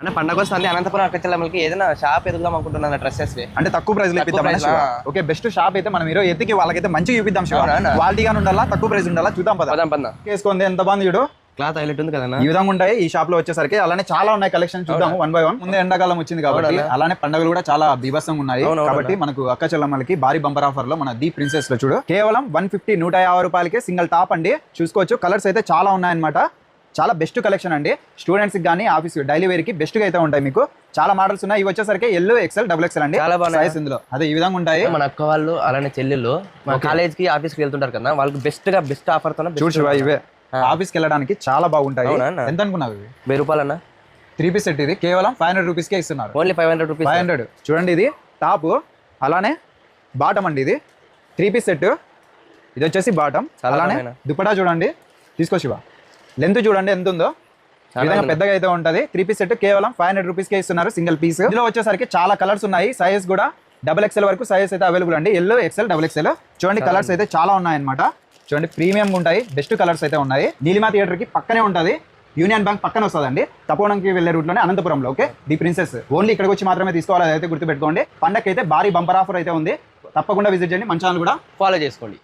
అంటే పండగ వస్తుంది అనంతపురం అక్క చెల్లెమ్మలకి ఏదైనా షాప్ ఎదుగుదాం అనుకుంటున్నాను డ్రెస్సెస్ అంటే తక్కువ ప్రైస్ లో ఇప్పిద్దాం. ఓకే బెస్ట్ షాప్ అయితే మనం ఈరోజు ఎత్తికి వాళ్ళకైతే మంచిగా చూపిద్దాం. క్వాలిటీగా ఉండాలా, తక్కువ ప్రైస్ ఉండాలా చూద్దాం. పద వేసుకోండి ఎంత బాగుంది చూడు. క్లాత్ హైలైట్ ఉంది కదా ఈ విధంగా ఉంటాయి ఈ షాప్ లో వచ్చేసరికి. అలానే చాలా ఉన్నాయి కలెక్షన్, చూద్దాము వన్ బై వన్. ముందే ఎండాకాలం వచ్చింది కాబట్టి అలానే పండుగలు కూడా చాలా బీభత్సంగా ఉన్నాయి కాబట్టి మనకు అక్క చెల్లమ్మలకి భారీ బంపర్ ఆఫర్ లో మన ది ప్రిన్సెస్ లో చూడు కేవలం 150 150 రూపాయలకి సింగిల్ టాప్ అండి. చూసుకోవచ్చు కలర్స్ అయితే చాలా ఉన్నాయన్నమాట. చాలా బెస్ట్ కలెక్షన్ అండి. స్టూడెంట్స్ కానీ ఆఫీస్ డైలీ వేర్ కి బెస్ట్ గా అయితే ఉంటాయి. మీకు చాలా మోడల్స్ ఉన్నాయి. ఇవి వచ్చేసరికి ఎల్ ఎక్స్ఎల్ డబుల్ ఎక్స్ఎల్ అండి. సైజ్ ఇందులో అదే ఈ విధంగా ఉంటాయి. మన అక్క వాళ్ళు అలానే చెల్లెళ్ళు కాలేజ్ కి ఆఫీస్ కి వెళ్తుంటారు కదా, వాళ్ళకి బెస్ట్ ఆఫర్ తో చూడు ఇవే ఆఫీస్ కి వెళ్ళడానికి చాలా బాగుంటాయి. ఎంత అనుకున్నావు? 1000 రూపాయలు అన్న 3 పీస్ సెట్. ఇది కేవలం 500 రూపీస్ కే ఇస్తున్నారు. Only 500 rupees. 500 చూడండి. ఇది టాప్ అలానే బాటమ్ అండి. ఇది 3 పీస్ సెట్. ఇది వచ్చేసి బాటమ్. అలానే దుపటా చూడండి. తీసుకో శివ. లెంత్ చూడండి ఎంత ఉందో. విధంగా పెద్దగా అయితే ఉంటది. 3 పీస్ సెట్ కేవలం 500 రూపీస్ కే ఇస్తున్నారు సింగిల్ పీస్. ఇందులో వచ్చేసరికి చాలా కలర్స్ ఉన్నాయి. సైజ్ కూడా డబుల్ ఎక్స్ఎల్ వరకు సైజ్ అయితే అవైలబుల్ అండి. L XL double XL. చూడండి కలర్స్ అయితే చాలా ఉన్నాయి అనమాట. చూడండి ప్రీమియం ఉంటాయి. బెస్ట్ కలర్స్ అయితే ఉన్నాయి. నీలిమా థియేటర్ కి పక్కనే ఉంటది. యూనియన్ బ్యాంక్ పక్కన వస్తుందండి. తపోవనంకి వెళ్ళే రూట్ లోనే అనంతపురంలో. Okay the princess. ఓన్లీ ఇక్కడికి వచ్చి మాత్రమే తీసుకోవాలి. అదైతే గుర్తుపెట్టుకోండి. పండగకి అయితే భారీ బంపర్ ఆఫర్ అయితే ఉంది. తప్పకుండా విజిట్ చేయండి. మన ఛానల్ కూడా ఫాలో చేసుకోండి.